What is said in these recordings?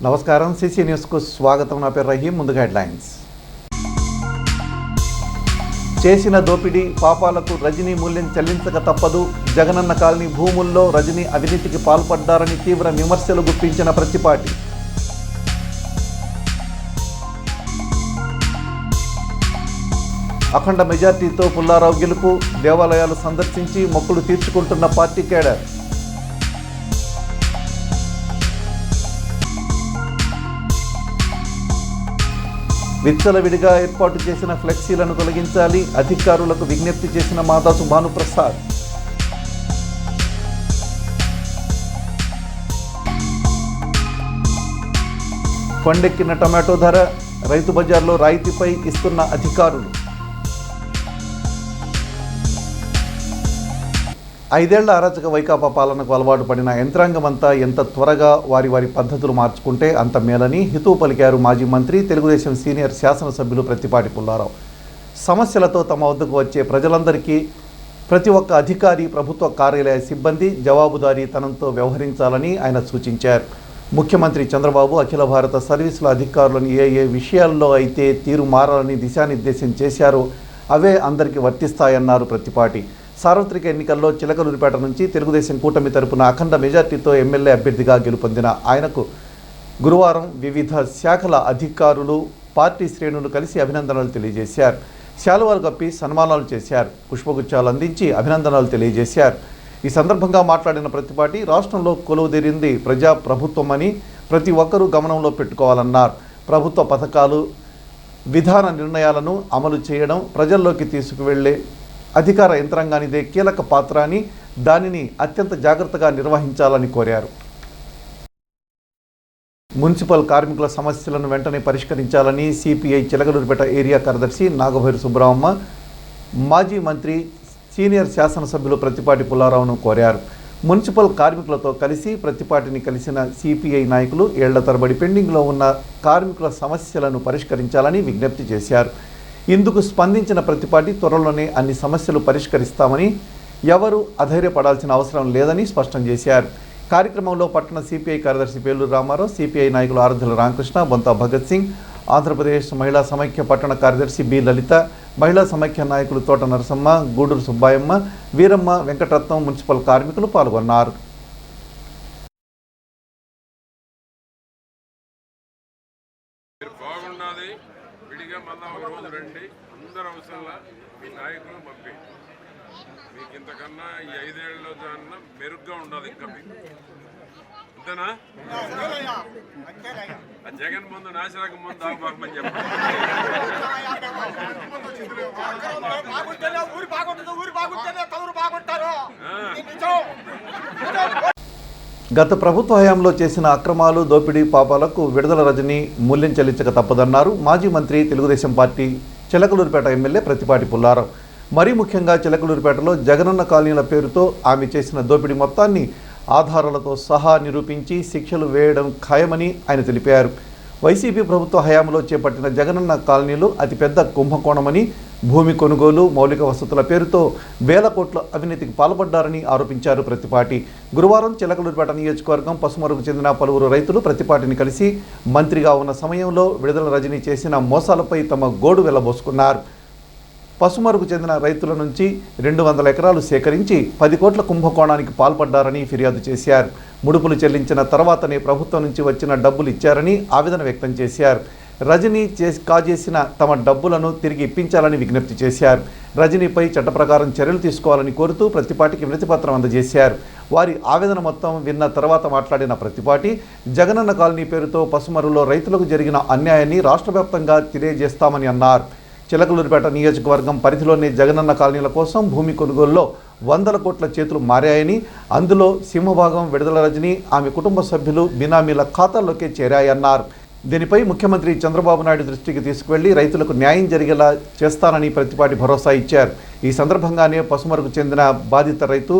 నమస్కారం, సిసి న్యూస్కు స్వాగతం. నా పేరు రహీం. ముందుగా హెడ్లైన్స్. చేసిన దోపిడీ పాపాలకు రజనీ మూల్యం చెల్లించక తప్పదు. జగనన్న కాలనీ భూముల్లో రజనీ అవినీతికి పాల్పడ్డారని తీవ్ర విమర్శలు గుప్పించిన ప్రతిపాటి. అఖండ మెజార్టీతో పుల్లారావు గెలుపు. దేవాలయాలు సందర్శించి మొక్కులు తీర్చుకుంటున్న పార్టీ కేడర్. విచ్చలవిడిగా ఏర్పాటు చేసిన ఫ్లెక్సీలను తొలగించాలి, అధికారులకు విజ్ఞప్తి చేసిన మాదాసు భానుప్రసాద్. కొండెక్కిన టమాటో ధర, రైతు బజార్లో రాయితీపై ఇస్తున్న అధికారులు. 5 ఏళ్ల అరాచక వైకాపా పాలనకు అలవాటు పడిన యంత్రాంగమంతా ఎంత త్వరగా వారి పద్ధతులు మార్చుకుంటే అంత మేలని హితవు పలికారు మాజీ మంత్రి, తెలుగుదేశం సీనియర్ శాసనసభ్యులు ప్రత్తిపాటి పుల్లారావు. సమస్యలతో తమ వద్దకు వచ్చే ప్రజలందరికీ ప్రతి ఒక్క అధికారి, ప్రభుత్వ కార్యాలయ సిబ్బంది జవాబుదారీతనంతో వ్యవహరించాలని ఆయన సూచించారు. ముఖ్యమంత్రి చంద్రబాబు అఖిల భారత సర్వీసుల అధికారులను ఏ విషయాల్లో అయితే తీరు మారాలని దిశానిర్దేశం చేశారో అవే అందరికీ వర్తిస్తాయన్నారు ప్రత్తిపాటి. సార్వత్రిక ఎన్నికల్లో చిలకలూరిపేట నుంచి తెలుగుదేశం కూటమి తరపున అఖండ మెజార్టీతో ఎమ్మెల్యే అభ్యర్థిగా గెలుపొందిన ఆయనకు గురువారం వివిధ శాఖల అధికారులు, పార్టీ శ్రేణులు కలిసి అభినందనలు తెలియజేశారు. శాలువాలు కప్పి సన్మానాలు చేశారు. పుష్పగుచ్చాలు అందించి అభినందనలు తెలియజేశారు. ఈ సందర్భంగా మాట్లాడిన ప్రతిపాటి రాష్ట్రంలో కొలువుదీరింది ప్రజాప్రభుత్వమని ప్రతి ఒక్కరూ గమనంలో పెట్టుకోవాలన్నారు. ప్రభుత్వ పథకాలు, విధాన నిర్ణయాలను అమలు చేయడం, ప్రజల్లోకి తీసుకువెళ్లే అధికార యంత్రాంగానిదే కీలక పాత్ర అని, దానిని అత్యంత జాగ్రత్తగా నిర్వహించాలని కోరారు. మున్సిపల్ కార్మికుల సమస్యలను వెంటనే పరిష్కరించాలని సిపిఐ చిలకలూరిపేట ఏరియా కార్యదర్శి నాగభైరు సుబ్బరామమ్మ మాజీ మంత్రి, సీనియర్ శాసనసభ్యులు ప్రత్తిపాటి పుల్లారావును కోరారు. మున్సిపల్ కార్మికులతో కలిసి ప్రత్తిపాటిని కలిసిన సిపిఐ నాయకులు ఏళ్ల తరబడి పెండింగ్లో ఉన్న కార్మికుల సమస్యలను పరిష్కరించాలని విజ్ఞప్తి చేశారు. ఇందుకు స్పందించిన ప్రతిపాటి త్వరలోనే అన్ని సమస్యలు పరిష్కరిస్తామని, ఎవరు అధైర్యపడాల్సిన అవసరం లేదని స్పష్టం చేశారు. కార్యక్రమంలో పట్టణ సిపిఐ కార్యదర్శి పేలూరు రామారావు, సిపిఐ నాయకులు ఆరాధ్యుల రామకృష్ణ, బొంతా భగత్ సింగ్, ఆంధ్రప్రదేశ్ మహిళా సమైక్య పట్టణ కార్యదర్శి బి లలిత, మహిళా సమైక్య నాయకులు తోట నరసమ్మ, గూడూరు సుబ్బాయమ్మ, వీరమ్మ, వెంకటరత్నం, మున్సిపల్ కార్మికులు పాల్గొన్నారు. విడిగా మళ్ళా ఒక రోజు రండి, అందరు అవసరంలా మీ నాయకులు పంపి, మీకు ఇంతకన్నా ఈ 5 ఏళ్ళలో దాన్ని మెరుగ్గా ఉండాలి. ఇంకా మీకు అంతేనా? జగన్ ముందు నాశనకు ముందు ఆగమని చెప్పండి. గత ప్రభుత్వ హయాంలో చేసిన అక్రమాలు, దోపిడీ పాపాలకు విడుదల రజనీ మూల్యం చెల్లించక తప్పదన్నారు మాజీ మంత్రి, తెలుగుదేశం పార్టీ చిలకలూరిపేట ఎమ్మెల్యే ప్రత్తిపాటి పుల్లారావు. మరీ ముఖ్యంగా చిలకలూరిపేటలో జగనన్న కాలనీల పేరుతో ఆమె చేసిన దోపిడీ మొత్తాన్ని ఆధారాలతో సహా నిరూపించి శిక్షలు వేయడం ఖాయమని ఆయన తెలిపారు. వైసీపీ ప్రభుత్వ హయాంలో చేపట్టిన జగనన్న కాలనీలు అతిపెద్ద కుంభకోణమని, భూమి కొనుగోలు, మౌలిక వసతుల పేరుతో వేల కోట్ల అవినీతికి పాల్పడ్డారని ఆరోపించారు ప్రత్తిపాటి. గురువారం చిలకలూరిపేట నియోజకవర్గం పసుమరుకు చెందిన పలువురు రైతులు ప్రత్తిపాటిని కలిసి మంత్రిగా ఉన్న సమయంలో విడుదల రజనీ చేసిన మోసాలపై తమ గోడు వెళ్లబోసుకున్నారు. పసుమరుకు చెందిన రైతుల నుంచి 200 ఎకరాలు సేకరించి 10 కోట్ల కుంభకోణానికి పాల్పడ్డారని ఫిర్యాదు చేశారు. ముడుపులు చెల్లించిన తర్వాతనే ప్రభుత్వం నుంచి వచ్చిన డబ్బులు ఇచ్చారని ఆవేదన వ్యక్తం చేశారు. రజనీ కాజేసిన తమ డబ్బులను తిరిగి ఇప్పించాలని విజ్ఞప్తి చేశారు. రజనీపై చట్ట ప్రకారం చర్యలు తీసుకోవాలని కోరుతూ ప్రతిపాటికి వినతిపత్రం అందజేశారు. వారి ఆవేదన మొత్తం విన్న తర్వాత మాట్లాడిన ప్రతిపాటి, జగనన్న కాలనీ పేరుతో పసుమరులో రైతులకు జరిగిన అన్యాయాన్ని రాష్ట్ర వ్యాప్తంగా తెలియజేస్తామని అన్నారు. చిలకలూరిపేట నియోజకవర్గం పరిధిలోని జగనన్న కాలనీల కోసం భూమి కొనుగోలులో 100 కోట్ల చేతులు మారాయని, అందులో సింహభాగం విడుదల రజనీ, ఆమె కుటుంబ సభ్యులు బినామీల ఖాతాల్లోకే చేరాయన్నారు. దీనిపై ముఖ్యమంత్రి చంద్రబాబు నాయుడు దృష్టికి తీసుకువెళ్లి రైతులకు న్యాయం జరిగేలా చేస్తానని ప్రతిపాటి భరోసా ఇచ్చారు. ఈ సందర్భంగానే పసుమరుకు చెందిన బాధిత రైతు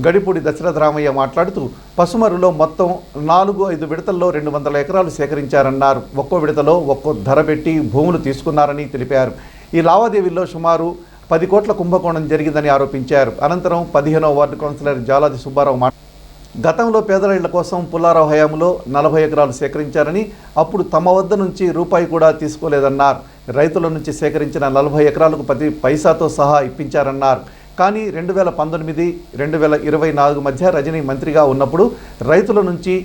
గడిపూడి దశరథరామయ్య మాట్లాడుతూ, పసుమరులో మొత్తం 4-5 విడతల్లో 200 ఎకరాలు సేకరించారన్నారు. ఒక్కో విడతలో ఒక్కో ధర పెట్టి భూములు తీసుకున్నారని తెలిపారు. ఈ లావాదేవీల్లో సుమారు 10 కోట్ల కుంభకోణం జరిగిందని ఆరోపించారు. అనంతరం 15వ వార్డు కౌన్సిలర్ జాలాది సుబ్బారావు గతంలో పేదల ఇళ్ల కోసం పుల్లారావు హయాంలో 40 ఎకరాలు సేకరించారని, అప్పుడు తమ వద్ద నుంచి రూపాయి కూడా తీసుకోలేదన్నారు. రైతుల నుంచి సేకరించిన 40 ఎకరాలకు 10 పైసాతో సహా ఇప్పించారన్నారు. కానీ 2019-2024 మధ్య రజనీ మంత్రిగా ఉన్నప్పుడు రైతుల నుంచి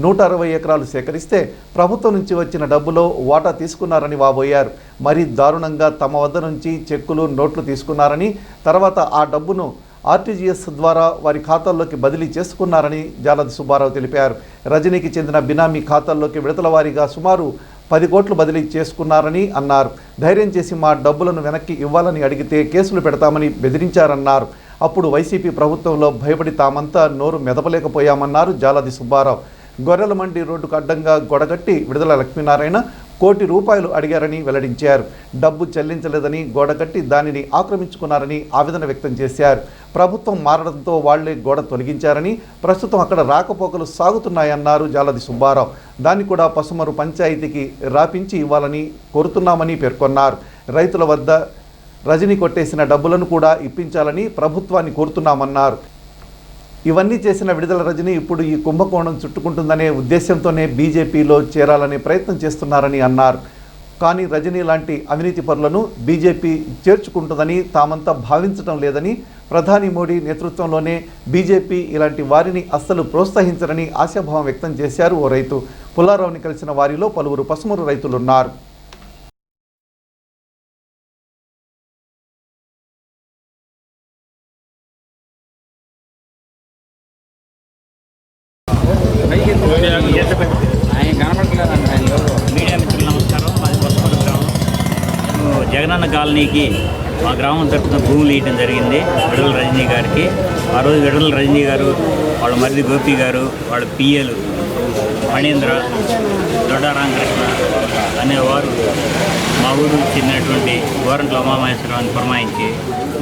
160 ఎకరాలు సేకరిస్తే ప్రభుత్వం నుంచి వచ్చిన డబ్బులో వాటా తీసుకున్నారని వాబోయారు. మరి దారుణంగా తమ వద్ద నుంచి చెక్కులు, నోట్లు తీసుకున్నారని, తర్వాత ఆ డబ్బును ఆర్టీజీఎస్ ద్వారా వారి ఖాతాల్లోకి బదిలీ చేసుకున్నారని జాలది సుబ్బారావు తెలిపారు. రజనీకి చెందిన బినామీ ఖాతాల్లోకి విడతల వారీగా సుమారు 10 కోట్లు బదిలీ చేసుకున్నారని అన్నారు. ధైర్యం చేసి మా డబ్బులను వెనక్కి ఇవ్వాలని అడిగితే కేసులు పెడతామని బెదిరించారన్నారు. అప్పుడు వైసీపీ ప్రభుత్వంలో భయపడి తామంతా నోరు మెదపలేకపోయామన్నారు జాలది సుబ్బారావు. గొర్రెల మండి రోడ్డుకు అడ్డంగా గొడగట్టి విడుదల లక్ష్మీనారాయణ ₹1 కోటి అడిగారని వెల్లడించారు. డబ్బు చెల్లించలేదని గోడగట్టి దానిని ఆక్రమించుకున్నారని ఆవేదన వ్యక్తం చేశారు. ప్రభుత్వం మారడంతో వాళ్లే గోడ తొలగించారని, ప్రస్తుతం అక్కడ రాకపోకలు సాగుతున్నాయన్నారు జాలది సుబ్బారావు. దాన్ని కూడా పసుమరు పంచాయతీకి రాపించి ఇవ్వాలని కోరుతున్నామని పేర్కొన్నారు. రైతుల వద్ద రజనీ కొట్టేసిన డబ్బులను కూడా ఇప్పించాలని ప్రభుత్వాన్ని కోరుతున్నామన్నారు. ఇవన్నీ చేసిన విడుదల రజనీ ఇప్పుడు ఈ కుంభకోణం చుట్టుకుంటుందనే ఉద్దేశంతోనే బీజేపీలో చేరాలనే ప్రయత్నం చేస్తున్నారని అన్నారు. కానీ రజనీ లాంటి అవినీతి పరులను బీజేపీ చేర్చుకుంటుందని తామంతా భావించడం లేదని, ప్రధాని మోడీ నేతృత్వంలోనే బీజేపీ ఇలాంటి వారిని అస్సలు ప్రోత్సహించరని ఆశాభావం వ్యక్తం చేశారు ఓ రైతు. పుల్లారావుని కలిసిన వారిలో పలువురు పసుమరు రైతులున్నారు. మీడియా మిత్రులు నమస్కారం. మాది పసుమరు గ్రామం. జగనన్న కాలనీకి మా గ్రామం తరఫున భూములు ఇవ్వడం జరిగింది విడుదల రజనీ గారికి. ఆ రోజు విడుదల రజనీ గారు, వాళ్ళ మరిది గోపి గారు, వాళ్ళ పిఏలు మణేంద్ర, దొడ్డా రామకృష్ణ అనేవారు మా ఊరు చెందినటువంటి గోరంట్ల ఉమామహేశ్వరరావుని పురమాయించి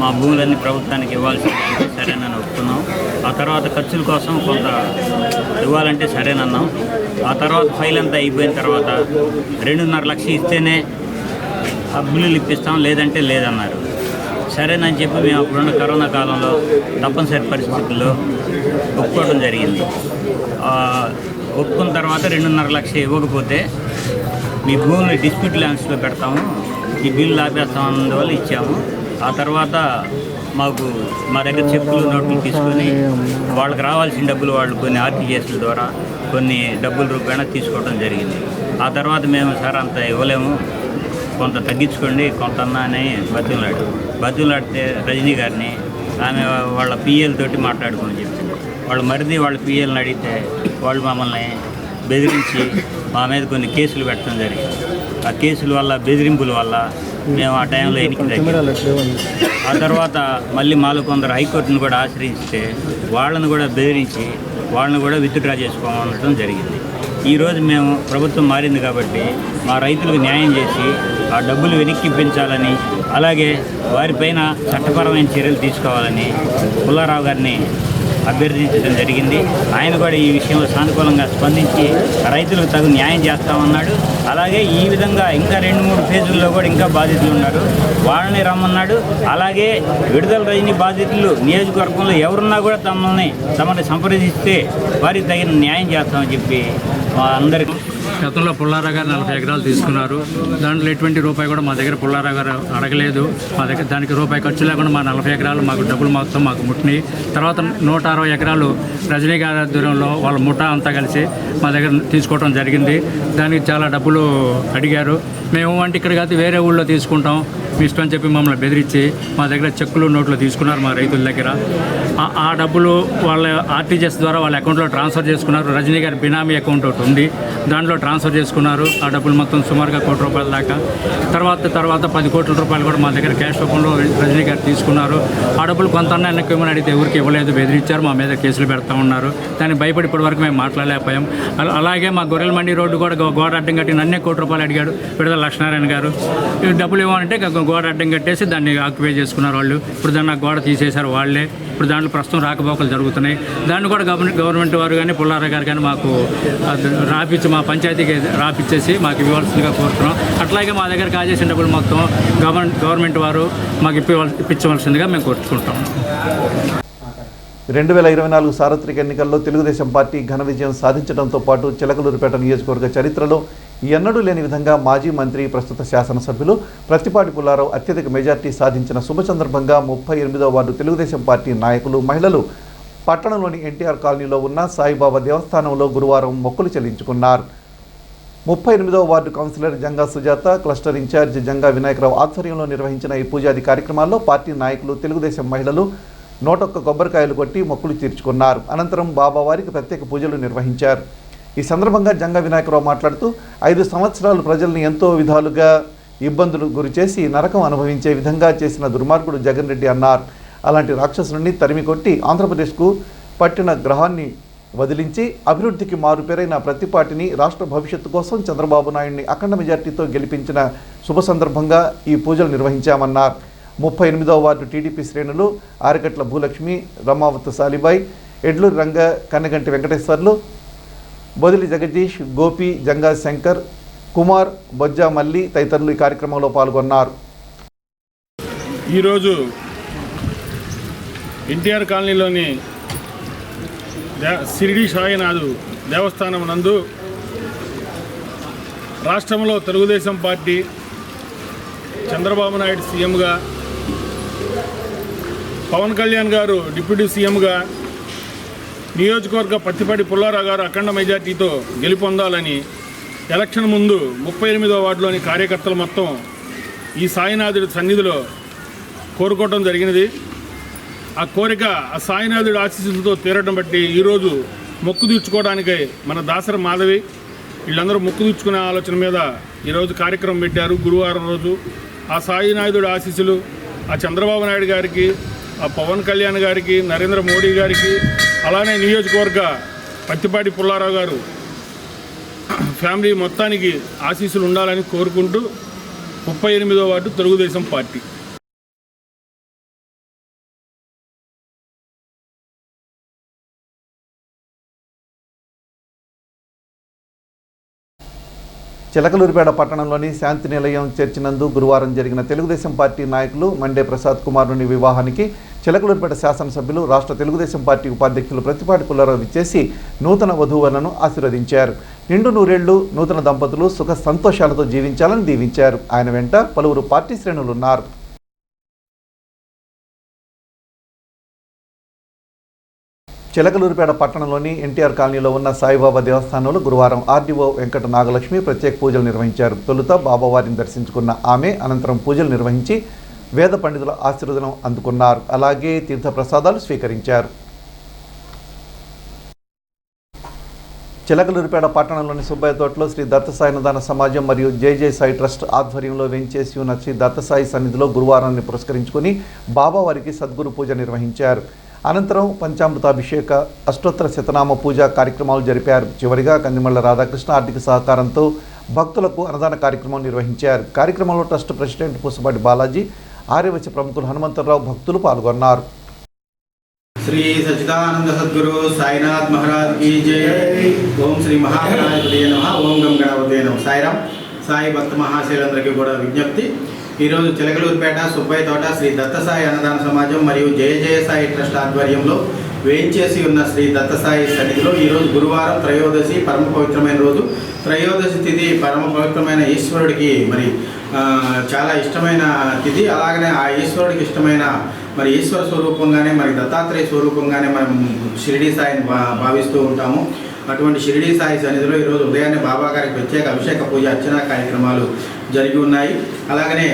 మా భూములన్నీ ప్రభుత్వానికి ఇవ్వాల్సింది సరేనని ఒప్పుకున్నాం. ఆ తర్వాత ఖర్చుల కోసం కొంత ఇవ్వాలంటే సరేనన్నాం. ఆ తర్వాత ఫైల్ అంతా అయిపోయిన తర్వాత 2.5 లక్షలు ఇస్తేనే ఆ బిల్లులు ఇప్పిస్తాం, లేదంటే లేదన్నారు. సరేనని చెప్పి మేము అప్పుడున్న కరోనా కాలంలో తప్పనిసరి పరిస్థితుల్లో ఒప్పుకోవడం జరిగింది. ఒప్పుకున్న తర్వాత 2.5 లక్షలు ఇవ్వకపోతే మీ భూమిని డిస్ప్యూట్ ల్యాండ్స్లో పెడతాము, ఈ బిల్లు ఆపేస్తాం అందువల్ల ఇచ్చాము. ఆ తర్వాత మా దగ్గర చెక్కులు, నోట్లు తీసుకొని వాళ్ళకి రావాల్సిన డబ్బులు వాళ్ళు కొన్ని ఆర్టీజీఎస్ల ద్వారా కొన్ని డబ్బుల రూపాయన తీసుకోవడం జరిగింది. ఆ తర్వాత మేము సార్ అంత ఇవ్వలేము, కొంత తగ్గించుకోండి కొంతన్నా అని బతులాడితే రజనీ గారిని ఆమె వాళ్ళ పిఎలతోటి మాట్లాడుకొని చెప్పింది. వాళ్ళ మరిది వాళ్ళ పిఎల్ని అడిగితే వాళ్ళు మమ్మల్ని బెదిరించి మా మీద కొన్ని కేసులు పెట్టడం జరిగింది. ఆ కేసుల వల్ల, బెదిరింపుల వల్ల మేము ఆ టైంలో ఎన్నిక తగ్గాము. ఆ తర్వాత మళ్ళీ మాలో కొందరు హైకోర్టును కూడా ఆశ్రయిస్తే వాళ్ళను కూడా బెదిరించి వాళ్ళని కూడా విత్డ్రా చేసుకోమనడం జరిగింది. ఈరోజు మేము ప్రభుత్వం మారింది కాబట్టి మా రైతులకు న్యాయం చేసి ఆ డబ్బులు వెనక్కిప్పించాలని, అలాగే వారిపైన చట్టపరమైన చర్యలు తీసుకోవాలని పుల్లారావు గారిని అభ్యర్థించడం జరిగింది. ఆయన కూడా ఈ విషయంలో సానుకూలంగా స్పందించి రైతులకు తగు న్యాయం చేస్తామన్నాడు. అలాగే ఈ విధంగా ఇంకా 2-3 ఫేజుల్లో కూడా ఇంకా బాధితులు ఉన్నారు, వాళ్ళని రమ్మన్నాడు. అలాగే విడుదల రజనీ బాధితులు నియోజకవర్గంలో ఎవరున్నా కూడా తమని సంప్రదిస్తే వారికి తగిన న్యాయం చేస్తామని చెప్పి అందరికీ. గతంలో పుల్లారావు గారు 40 ఎకరాలు తీసుకున్నారు. దాంట్లో ఎటువంటి రూపాయి కూడా మా దగ్గర పుల్లారావు గారు అడగలేదు. మా దగ్గర దానికి రూపాయి ఖర్చు లేకుండా మా 40 ఎకరాలు మాకు డబ్బులు మొత్తం మాకు ముట్టినాయి. తర్వాత 160 ఎకరాలు రజనీ గారి ఆధ్వర్యంలో వాళ్ళ ముఠా అంతా కలిసి మా దగ్గర తీసుకోవడం జరిగింది. దానికి చాలా డబ్బులు అడిగారు. మేము అంటే ఇక్కడ కాదు వేరే ఊళ్ళో తీసుకుంటాం మీ ఇష్టం అని చెప్పి మమ్మల్ని బెదిరించి మా దగ్గర చెక్కులు, నోట్లు తీసుకున్నారు మా రైతుల దగ్గర. ఆ డబ్బులు వాళ్ళ ఆర్టీజీఎస్ ద్వారా వాళ్ళ అకౌంట్లో ట్రాన్స్ఫర్ చేసుకున్నారు. రజనీ గారి బినామీ అకౌంట్ ఒకటి ఉంది, దాంట్లో ట్రాన్స్ఫర్ చేసుకున్నారు. ఆ డబ్బులు మొత్తం సుమారుగా ₹1 కోటి దాకా. తర్వాత 10 కోట్ల రూపాయలు కూడా మా దగ్గర క్యాష్ రూపంలో రజనీ గారు తీసుకున్నారు. ఆ డబ్బులు కొంత వెనక్కి ఇవ్వమని అడిగితే ఎవరికి ఇవ్వలేదు, బెదిరించారు, మా మీద కేసులు పెడతా ఉన్నారు. దాన్ని భయపడి ఇప్పటి వరకు మేము మాట్లాడలేకపోయాం. అలాగే మా గొర్రెల మండి రోడ్డు కూడా గోడ అడ్డం కట్టి నన్నే ₹1 కోటి అడిగాడు విడుదల లక్ష్మీనారాయణ గారు. డబ్బులు ఇవ్వాలంటే గోడ అడ్డం కట్టేసి దాన్ని ఆక్యుపై చేసుకున్నారు వాళ్ళు. ఇప్పుడు దాన్ని ఆ గోడ తీసేశారు వాళ్ళే. ఇప్పుడు దాంట్లో ప్రస్తుతం రాకపోకలు జరుగుతున్నాయి. దాన్ని కూడా గవర్నమెంట్ వారు కానీ పుల్లారావు గారు కానీ మాకు రాపిచ్చి మా పంచాయతీకి రాపిచ్చేసి మాకు ఇవ్వాల్సిందిగా కోరుతున్నాం. అట్లాగే మా దగ్గర కాజేసిన డబ్బులు మొత్తం గవర్నమెంట్ వారు మాకు ఇప్పించవలసిందిగా మేము కోరుకుంటాం. 2024 సార్వత్రిక ఎన్నికల్లో తెలుగుదేశం పార్టీ ఘన విజయం సాధించడంతో పాటు చిలకలూరిపేట నియోజకవర్గ చరిత్రలో ఎన్నడూ లేని విధంగా మాజీ మంత్రి ప్రస్తుత శాసనసభ్యులు ప్రత్తిపాటి పుల్లారావు అత్యధిక మెజార్టీ సాధించిన శుభ సందర్భంగా 38వ వార్డు తెలుగుదేశం పార్టీ నాయకులు మహిళలు పట్టణంలోని ఎన్టీఆర్ కాలనీలో ఉన్న సాయిబాబా దేవస్థానంలో గురువారం మొక్కులు చెల్లించుకున్నారు. 38వ ward councillor Janga Sujatha, cluster incharge Janga Vinayakarao ఆధ్వర్యంలో నిర్వహించిన ఈ పూజాది కార్యక్రమాల్లో పార్టీ నాయకులు, తెలుగుదేశం మహిళలు 101 కొబ్బరికాయలు కొట్టి మొక్కులు తీర్చుకున్నారు. అనంతరం బాబావారికి ప్రత్యేక పూజలు నిర్వహించారు. ఈ సందర్భంగా జంగా వినాయకరావు మాట్లాడుతూ 5 సంవత్సరాలు ప్రజల్ని ఎంతో విధాలుగా ఇబ్బందులు గురిచేసి నరకం అనుభవించే విధంగా చేసిన దుర్మార్గుడు జగన్ రెడ్డి అన్నారు. అలాంటి రాక్షసుని తరిమి కొట్టి ఆంధ్రప్రదేశ్కు పట్టిన గ్రహాన్ని వదిలించి అభివృద్ధికి మారుపేరైన ప్రతిపాటిని రాష్ట్ర భవిష్యత్తు కోసం చంద్రబాబు నాయుడిని అఖండ మెజార్టీతో గెలిపించిన శుభ సందర్భంగా ఈ పూజలు నిర్వహించామన్నారు. 38వ వార్డు టీడీపీ శ్రేణులు ఆరకట్ల భూలక్ష్మి, రమావత్ సాలిబాయ్, ఎడ్లూరు రంగ, కన్నగంటి వెంకటేశ్వర్లు, బొదిలి జగదీష్, గోపి, జంగా శంకర్, కుమార్, బొజ్జా మల్లి తదితరులు ఈ కార్యక్రమంలో పాల్గొన్నారు. ఈరోజు ఎన్టీఆర్ కాలనీలోని షిరిడి సాయినాథు దేవస్థానం నందు రాష్ట్రంలో తెలుగుదేశం పార్టీ చంద్రబాబు నాయుడు సీఎంగా, పవన్ కళ్యాణ్ గారు డిప్యూటీ సీఎంగా, నియోజకవర్గ ప్రత్తిపాటి పుల్లారావు గారు అఖండ మెజార్టీతో గెలుపొందాలని ఎలక్షన్ ముందు 38వ వార్డులోని కార్యకర్తలు మొత్తం ఈ సాయినాథుడి సన్నిధిలో కోరుకోవడం జరిగినది. ఆ కోరిక ఆ సాయినాథుడి ఆశీస్సులతో తీరడం బట్టి ఈరోజు మొక్కు తీర్చుకోవడానికై మన దాసరి మాధవి వీళ్ళందరూ మొక్కు తీర్చుకునే ఆలోచన మీద ఈరోజు కార్యక్రమం పెట్టారు. గురువారం రోజు ఆ సాయినాథుడి ఆశీస్సులు ఆ చంద్రబాబు నాయుడు గారికి, ఆ పవన్ కళ్యాణ్ గారికి, నరేంద్ర మోడీ గారికి, అలానే నియోజకవర్గ ప్రత్తిపాటి పుల్లారావు గారు ఫ్యామిలీ మొత్తానికి ఆశీస్సులు ఉండాలని కోరుకుంటూ 38వ వార్డు తెలుగుదేశం పార్టీ. చిలకలూరిపేట పట్టణంలోని శాంతి నిలయం చర్చి నందు గురువారం జరిగిన తెలుగుదేశం పార్టీ నాయకులు మండే ప్రసాద్ కుమారుని వివాహానికి చిలకలూరిపేట శాసనసభ్యులు, రాష్ట్ర తెలుగుదేశం పార్టీ ఉపాధ్యక్షులు ప్రత్తిపాటి పుల్లారావు విచ్చేసి నూతన వధూవరులను ఆశీర్వదించారు. నిండు నూరేళ్లు నూతన దంపతులు సుఖ సంతోషాలతో జీవించాలని దీవించారు. ఆయన వెంట పలువురు పార్టీ శ్రేణులున్నారు. చిలకలూరిపేట పట్టణంలోని ఎన్టీఆర్ కాలనీలో ఉన్న సాయిబాబా దేవస్థానంలో గురువారం ఆర్డీఓ వెంకట నాగలక్ష్మి ప్రత్యేక పూజలు నిర్వహించారు. తొలుత బాబావారిని దర్శించుకున్న ఆమె అనంతరం పూజలు నిర్వహించి వేద పండితుల ఆశీర్వదనం అందుకున్నారు. అలాగే తీర్థ ప్రసాదాలు స్వీకరించారు. చిలకలూరిపేట పట్టణంలోని సుబ్బయ్య తోటలో శ్రీ దత్తసాయి అన్నదాన సమాజం మరియు జై సాయి ట్రస్ట్ ఆధ్వర్యంలో వెంచేసి ఉన్న శ్రీ దత్తసాయి సన్నిధిలో గురువారాన్ని పురస్కరించుకుని బాబావారికి సద్గురు పూజ నిర్వహించారు. అనంతరం పంచామృతాభిషేక, అష్టోత్తర శతనామ పూజ కార్యక్రమాలు జరిపారు. చివరిగా కందిమళ్ల రాధాకృష్ణ ఆర్థిక సహకారంతో భక్తులకు అన్నదాన కార్యక్రమం నిర్వహించారు. కార్యక్రమంలో ట్రస్ట్ ప్రెసిడెంట్ పూసపాటి బాలాజీ, ఆర్యవచ ప్రముఖులు హనుమంతరావు, భక్తులు పాల్గొన్నారు. श्री सच्चिदानंद सद्गुरु साईनाथ महाराज की जय। ओम श्री महागणाधिपतये नमः। ओम गम गणपतये नमः। साईराम साई भक्त महाशयुలందరికీ కూడా విజ్ఞప్తి. ఈరోజు చిలకలూరిపేట సుబ్బయ్య తోట శ్రీ దత్తసాయి అన్నదాన సమాజం మరియు జయ సాయి ట్రస్ట్ ఆధ్వర్యంలో వేయించేసి ఉన్న శ్రీ దత్తసాయి సన్నిధిలో ఈరోజు గురువారం త్రయోదశి, పరమ పవిత్రమైన రోజు. త్రయోదశి తిథి పరమ పవిత్రమైన ఈశ్వరుడికి మరి చాలా ఇష్టమైన తిథి. అలాగనే ఆ ఈశ్వరుడికి ఇష్టమైన మరి ఈశ్వర స్వరూపంగానే, మరి దత్తాత్రేయ స్వరూపంగానే మనం షిరిడి సాయిని భావిస్తూ ఉంటాము. అటువంటి షిరిడి సాయి సన్నిధిలో ఈరోజు ఉదయాన్నే బాబా గారికి ప్రత్యేక అభిషేక పూజ, అర్చన కార్యక్రమాలు జరిగి ఉన్నాయి. అలాగనే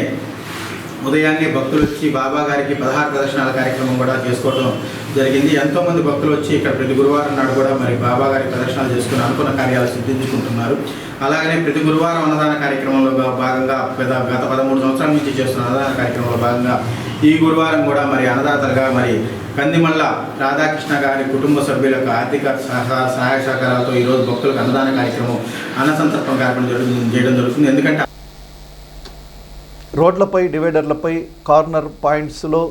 ఉదయాన్నే భక్తులు వచ్చి బాబా గారికి 16 ప్రదర్శనాల కార్యక్రమం కూడా చేసుకోవడం జరిగింది. ఎంతోమంది భక్తులు వచ్చి ఇక్కడ ప్రతి గురువారం నాడు కూడా మరి బాబా గారి ప్రదర్శనలు చేసుకుని అనుకున్న కార్యాలు సిద్ధించుకుంటున్నారు. అలాగనే ప్రతి గురువారం అన్నదాన కార్యక్రమంలో భాగంగా గత 13 సంవత్సరాల నుంచి చేస్తున్న అన్నదాన కార్యక్రమంలో భాగంగా ఈ గురువారం కూడా మరి అన్నదాతలుగా మరి కందిమళ్ళ రాధాకృష్ణ గారి కుటుంబ సభ్యులకు ఆర్థిక సహాయ సహకారాలతో ఈరోజు భక్తులకు అన్నదాన కార్యక్రమం, అన్నసంతర్పణ కార్యక్రమం చేయడం జరుగుతుంది. ఎందుకంటే రోడ్లపై, డివైడర్లపై, కార్నర్ పాయింట్స్లో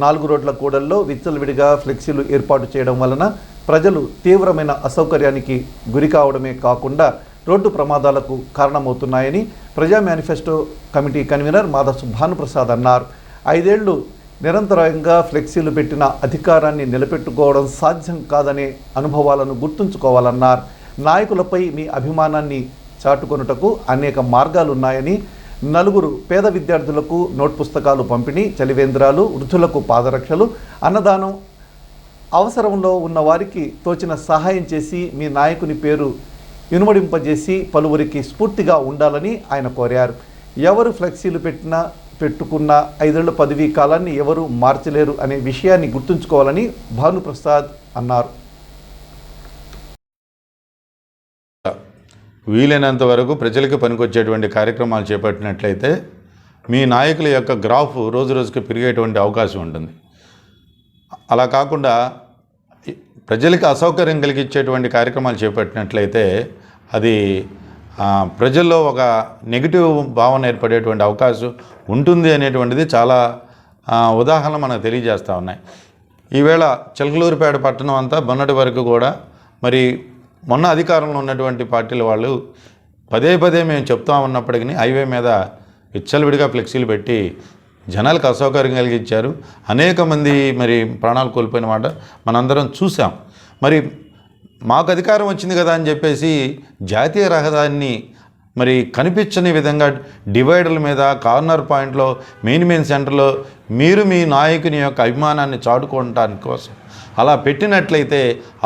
4 రోడ్ల కూడల్లో విచ్చలవిడిగా ఫ్లెక్సీలు ఏర్పాటు చేయడం వలన ప్రజలు తీవ్రమైన అసౌకర్యానికి గురి కావడమే కాకుండా రోడ్డు ప్రమాదాలకు కారణమవుతున్నాయని ప్రజా manifesto committee convener Madhav Bhanuprasad అన్నారు. 5 ఏళ్లు నిరంతరంగా ఫ్లెక్సీలు పెట్టిన అధికారాన్ని నిలబెట్టుకోవడం సాధ్యం కాదనే అనుభవాలను గుర్తుంచుకోవాలన్నారు. నాయకులపై మీ అభిమానాన్ని చాటుకొనుటకు అనేక మార్గాలున్నాయని, నలుగురు పేద విద్యార్థులకు నోట్ పుస్తకాలు పంపిణీ, చలివేంద్రాలు, వృద్ధులకు పాదరక్షలు, అన్నదానం, అవసరంలో ఉన్న వారికి తోచిన సహాయం చేసి మీ నాయకుని పేరు ఇనుమడింపజేసి పలువురికి స్ఫూర్తిగా ఉండాలని ఆయన కోరారు. ఎవరు ఫ్లెక్సీలు పెట్టుకున్న 5 ఏళ్ల పదవీ కాలాన్ని ఎవరు మార్చలేరు అనే విషయాన్ని గుర్తుంచుకోవాలని భానుప్రసాద్ అన్నారు. వీలైనంత వరకు ప్రజలకు పనికొచ్చేటువంటి కార్యక్రమాలు చేపట్టినట్లయితే మీ నాయకుల యొక్క గ్రాఫ్ రోజు రోజుకి పెరిగేటువంటి అవకాశం ఉంటుంది. అలా కాకుండా ప్రజలకు అసౌకర్యం కలిగించేటువంటి కార్యక్రమాలు చేపట్టినట్లయితే అది ప్రజల్లో ఒక నెగిటివ్ భావన ఏర్పడేటువంటి అవకాశం ఉంటుంది అనేటువంటిది చాలా ఉదాహరణలు మనకు తెలియజేస్తూ ఉన్నాయి. ఈవేళ చిలకలూరిపేట పట్టణం అంతా మొన్నటి వరకు కూడా మరి మొన్న అధికారంలో ఉన్నటువంటి పార్టీల వాళ్ళు పదే మేము చెప్తా ఉన్నప్పటికీ హైవే మీద విచ్చలవిడిగా ఫ్లెక్సీలు పెట్టి జనాలకు అసౌకర్యం కలిగించారు. అనేక మంది మరి ప్రాణాలు కోల్పోయిన మాట మనందరం చూసాం. మరి మాకు అధికారం వచ్చింది కదా అని చెప్పేసి జాతీయ రహదారిని మరి కనిపించని విధంగా డివైడర్ల మీద, కార్నర్ పాయింట్లో, మెయిన్ సెంటర్లో మీరు మీ నాయకుని యొక్క అభిమానాన్ని చాటుకోవడానికి కోసం అలా పెట్టినట్లయితే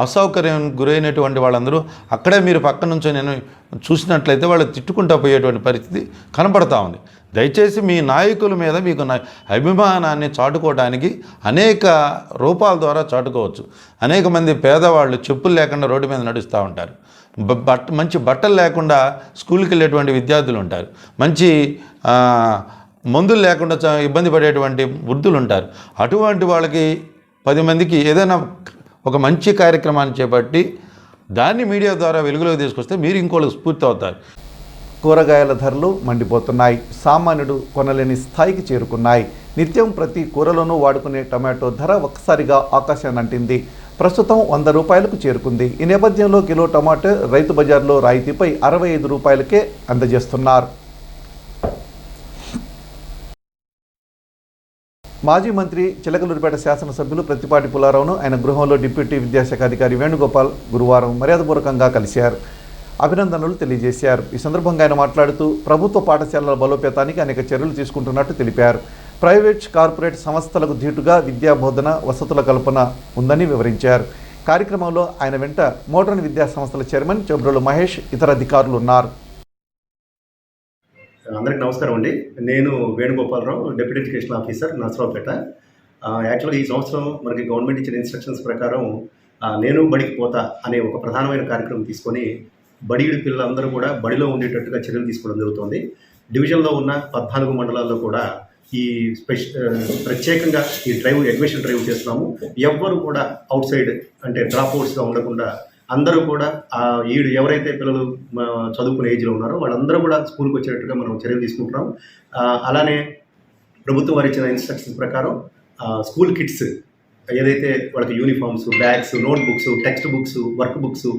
అసౌకర్యం గురైనటువంటి వాళ్ళందరూ అక్కడే మీరు పక్క నుంచి నేను చూసినట్లయితే వాళ్ళు తిట్టుకుంటూ పోయేటువంటి పరిస్థితి కనపడతా ఉంది. దయచేసి మీ నాయకుల మీద మీకు అభిమానాన్ని చాటుకోవడానికి అనేక రూపాల ద్వారా చాటుకోవచ్చు. అనేక మంది పేదవాళ్ళు చెప్పులు లేకుండా రోడ్డు మీద నడుస్తూ ఉంటారు. మంచి బట్టలు లేకుండా స్కూల్కి వెళ్ళేటువంటి విద్యార్థులు ఉంటారు. మంచి మందులు లేకుండా ఇబ్బంది పడేటువంటి వృద్ధులు ఉంటారు. అటువంటి వాళ్ళకి 10 మందికి ఏదైనా ఒక మంచి కార్యక్రమాన్ని చేపట్టి దాన్ని మీడియా ద్వారా వెలుగులోకి తీసుకొస్తే మీరు ఇంకోళ్ళకి స్ఫూర్తి అవుతారు. కూరగాయల ధరలు మండిపోతున్నాయి. సామాన్యుడు కొనలేని స్థాయికి చేరుకున్నాయి. నిత్యం ప్రతి కూరలోనూ వాడుకునే టమాటో ధర ఒక్కసారిగా ఆకాశాన్ని అంటింది. ప్రస్తుతం 100 రూపాయలకు చేరుకుంది. ఈ నేపథ్యంలో కిలో టమాటో రైతు బజార్లో రాయితీపై 65 రూపాయలకే అందజేస్తున్నారు. మాజీ మంత్రి చిలకలూరిపేట శాసనసభ్యులు ప్రత్తిపాటి పుల్లారావును ఆయన గృహంలో డిప్యూటీ విద్యాశాఖ అధికారి వేణుగోపాల్ గురువారం మర్యాదపూర్వకంగా కలిశారు. అభినందనలు తెలియజేశారు. ఈ సందర్భంగా ఆయన మాట్లాడుతూ ప్రభుత్వ పాఠశాలల బలోపేతానికి అనేక చర్యలు తీసుకుంటున్నట్టు తెలిపారు. ప్రైవేట్, కార్పొరేట్ సంస్థలకు ధీటుగా విద్యా బోధన, వసతుల కల్పన ఉందని వివరించారు. కార్యక్రమంలో ఆయన వెంట మోడర్న్ విద్యా సంస్థల చైర్మన్ చొబ్రోలు మహేష్, ఇతర అధికారులు ఉన్నారు. అందరికీ నమస్కారం అండి. నేను Venugopala Rao, deputy education officer, Narasaraopet. యాక్చువల్గా ఈ సంవత్సరం మనకి గవర్నమెంట్ ఇచ్చిన ఇన్స్ట్రక్షన్స్ ప్రకారం నేను బడికి పోతా అనే ఒక ప్రధానమైన కార్యక్రమం తీసుకొని బడిడి పిల్లలందరూ కూడా బడిలో ఉండేటట్టుగా చర్యలు తీసుకోవడం జరుగుతుంది. డివిజన్లో ఉన్న 14 మండలాల్లో కూడా ఈ ప్రత్యేకంగా ఈ అడ్మిషన్ డ్రైవ్ చేస్తున్నాము. ఎవ్వరు కూడా అవుట్ సైడ్ అంటే డ్రాప్ అవుట్స్గా ఉండకుండా అందరూ కూడా ఎవరైతే పిల్లలు చదువుకునే ఏజ్లో ఉన్నారో వాళ్ళందరూ కూడా స్కూల్కి వచ్చేటట్టుగా మనం చర్యలు తీసుకుంటున్నాం. అలానే ప్రభుత్వం వారు ఇచ్చిన ఇన్స్ట్రక్షన్స్ ప్రకారం స్కూల్ కిట్స్ ఏదైతే వాళ్ళకి uniforms, bags, note books, text books, work books,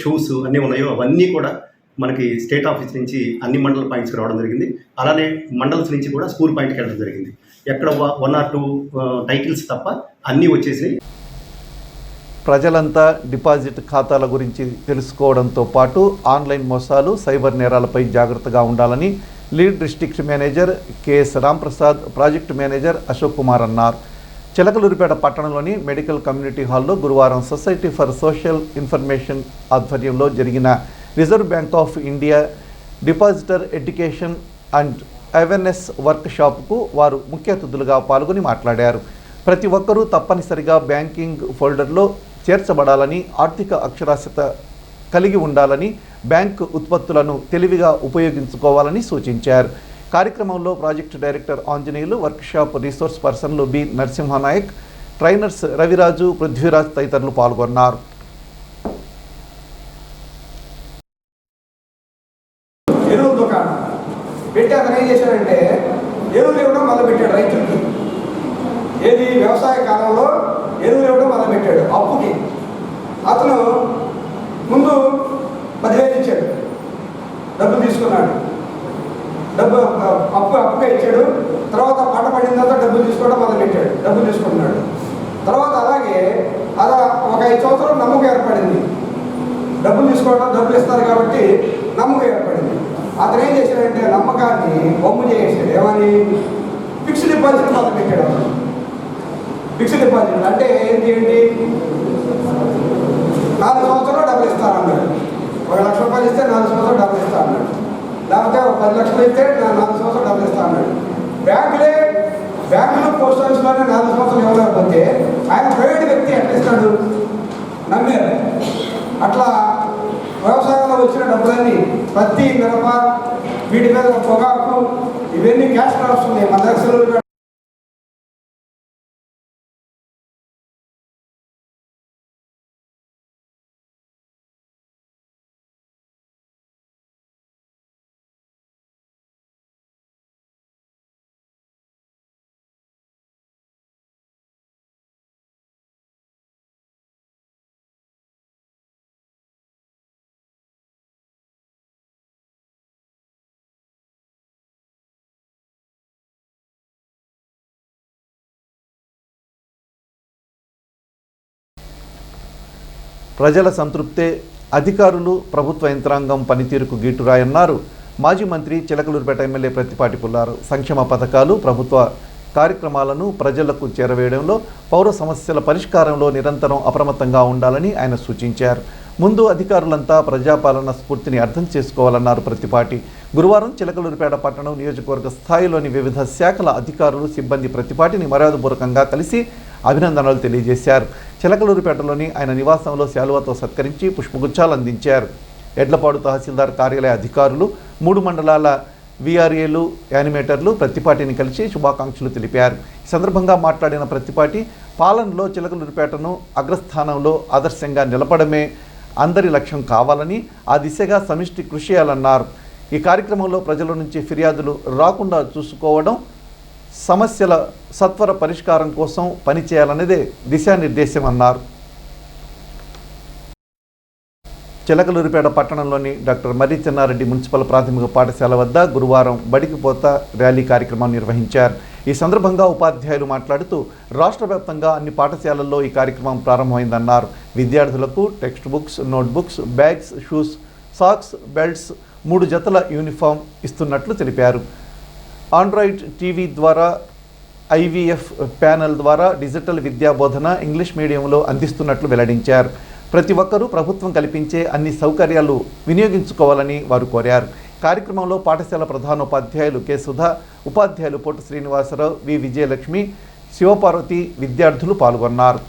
shoes అన్నీ ఉన్నాయో అవన్నీ కూడా మనకి స్టేట్ ఆఫీస్ నుంచి అన్ని మండల పాయింట్స్కి రావడం జరిగింది. అలానే మండల్స్ నుంచి కూడా స్కూల్ పాయింట్కి వెళ్ళడం జరిగింది. ఎక్కడ 1 or 2 టైటిల్స్ తప్ప అన్నీ వచ్చేసినాయి. ప్రజలంతా డిపాజిట్ ఖాతాల గురించి తెలుసుకోవడంతో పాటు ఆన్లైన్ మోసాలు, సైబర్ నేరాలపై జాగ్రత్తగా ఉండాలని lead district manager KS Ramprasad, project manager Ashok Kumar అన్నారు. చిలకలూరిపేట పట్టణంలోని మెడికల్ కమ్యూనిటీ హాల్లో గురువారం సొసైటీ ఫర్ సోషల్ ఇన్ఫర్మేషన్ ఆధ్వర్యంలో జరిగిన reserve bank of India depositor education and awareness work షాప్కు వారు ముఖ్య అతిథులుగా పాల్గొని మాట్లాడారు. ప్రతి ఒక్కరూ తప్పనిసరిగా బ్యాంకింగ్ ఫోల్డర్లో చేర్చబడాలని, ఆర్థిక అక్షరాస్యత కలిగి ఉండాలని, బ్యాంకు ఉత్పత్తులను తెలివిగా ఉపయోగించుకోవాలని సూచించారు. కార్యక్రమంలో project director Anjaneyulu, workshop resource పర్సన్లు బి నరసింహనాయక్, ట్రైనర్స్ రవిరాజు, పృథ్వీరాజ్ తదితరులు పాల్గొన్నారు. ఎరువుల దుకాణం పెట్టి అతను ఏం చేశాడంటే ఎరువులు ఇవ్వడం మొదలుపెట్టాడు రైతులకి. ఏది వ్యవసాయ కాలంలో ఎరువులు ఇవ్వడం మొదలుపెట్టాడు అప్పుకి. అతను ముందు 10,000 ఇచ్చాడు, డబ్బు తీసుకున్నాడు, డబ్బు అప్పుగా ఇచ్చాడు. తర్వాత పంట పడిన తర్వాత డబ్బులు తీసుకోవడం మొదలుపెట్టాడు, డబ్బులు తీసుకుంటున్నాడు. తర్వాత అలాగే అలా ఒక 5 సంవత్సరాలు నమ్మకం ఏర్పడింది. డబ్బులు తీసుకోవడం, డబ్బులు ఇస్తారు కాబట్టి నమ్మకం ఏర్పడింది. అతను ఏం చేశాడంటే నమ్మకాన్ని బొమ్మ చేసాడు. ఏమని? ఫిక్స్డ్ డిపాజిట్ మొదలుపెట్టాడు. అతను ఫిక్స్డ్ డిపాజిట్ అంటే ఏంటి? 4 సంవత్సరాలు డబ్బులు ఇస్తానన్నాడు. 1 లక్ష రూపాయలు ఇస్తే 4 సంవత్సరాలు డబ్బులు ఇస్తా అన్నాడు. లేకపోతే 10 లక్షలు ఇస్తే 4 సంవత్సరాలు డబ్బులు ఇస్తా అన్నాడు. బ్యాంకులు పోస్ట్ ఆఫీస్లోనే 4 సంవత్సరాలు ఇవ్వలేకపోతే ఆయన ప్రైవేట్ వ్యక్తి ఎట్లా ఇస్తాడు? నమ్మారు. అట్లా వ్యవసాయంలో వచ్చిన డబ్బులన్నీ పత్తి, మిరప, వీటి మీద పొగాకు, ఇవన్నీ క్యాష్ క్రాప్స్ ఉన్నాయి. మన దగ్గర ప్రజల సంతృప్తే అధికారులు, ప్రభుత్వ యంత్రాంగం పనితీరుకు గీటురాయన్నారు మాజీ మంత్రి చిలకలూరిపేట ఎమ్మెల్యే ప్రత్తిపాటి పుల్లారావు. సంక్షేమ పథకాలు, ప్రభుత్వ కార్యక్రమాలను ప్రజలకు చేరవేయడంలో, పౌర సమస్యల పరిష్కారంలో నిరంతరం అప్రమత్తంగా ఉండాలని ఆయన సూచించారు. ముందు అధికారులంతా ప్రజాపాలన స్ఫూర్తిని అర్థం చేసుకోవాలన్నారు ప్రత్తిపాటి. గురువారం చిలకలూరిపేట పట్టణం నియోజకవర్గ స్థాయిలోని వివిధ శాఖల అధికారులు, సిబ్బంది ప్రత్తిపాటిని మర్యాదపూర్వకంగా కలిసి అభినందనలు తెలియజేశారు. చిలకలూరిపేటలోని ఆయన నివాసంలో శాలువాతో సత్కరించి పుష్పగుచ్చాలు అందించారు. ఎడ్లపాడు తహసీల్దార్ కార్యాలయ అధికారులు, 3 మండలాల వీఆర్ఏలు, యానిమేటర్లు ప్రత్తిపాటిని కలిసి శుభాకాంక్షలు తెలిపారు. ఈ సందర్భంగా మాట్లాడిన ప్రత్తిపాటి, పాలనలో చిలకలూరిపేటను అగ్రస్థానంలో ఆదర్శంగా నిలపడమే అందరి లక్ష్యం కావాలని, ఆ దిశగా సమిష్టి కృషి చేయాలన్నారు. ఈ కార్యక్రమంలో ప్రజల నుంచి ఫిర్యాదులు రాకుండా చూసుకోవడం, సమస్యల సత్వర పరిష్కారం కోసం పనిచేయాలనేదే దిశానిర్దేశం అన్నారు. చిలకలూరిపేట పట్టణంలోని డాక్టర్ మర్రి చెన్నారెడ్డి మున్సిపల్ ప్రాథమిక పాఠశాల వద్ద గురువారం బడికి పోతా ర్యాలీ కార్యక్రమం నిర్వహించారు. ఈ సందర్భంగా ఉపాధ్యాయులు మాట్లాడుతూ రాష్ట్ర వ్యాప్తంగా అన్ని పాఠశాలల్లో ఈ కార్యక్రమం ప్రారంభమైందన్నారు. విద్యార్థులకు text books, notebooks, bags, shoes, socks, belts, 3 జతల యూనిఫామ్ ఇస్తున్నట్లు తెలిపారు. ఆండ్రాయిడ్ టీవీ ద్వారా, IVF ప్యానెల్ ద్వారా డిజిటల్ విద్యా బోధన ఇంగ్లీష్ మీడియంలో అందిస్తున్నట్లు వెల్లడించారు. ప్రతి ఒక్కరూ ప్రభుత్వం కల్పించే అన్ని సౌకర్యాలు వినియోగించుకోవాలని వారు కోరారు. కార్యక్రమంలో పాఠశాల ప్రధానోపాధ్యాయులు కె సుధా, ఉపాధ్యాయులు పొట్టు శ్రీనివాసరావు, వి విజయలక్ష్మి, శివపార్వతి, విద్యార్థులు పాల్గొన్నారు.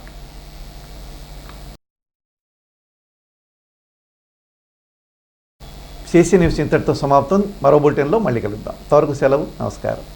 CC న్యూస్ ఇంతటితో సమాప్తం. మరో బులెటిన్లో మళ్ళీ కలుద్దాం. అంతవరకు సెలవు. నమస్కారం.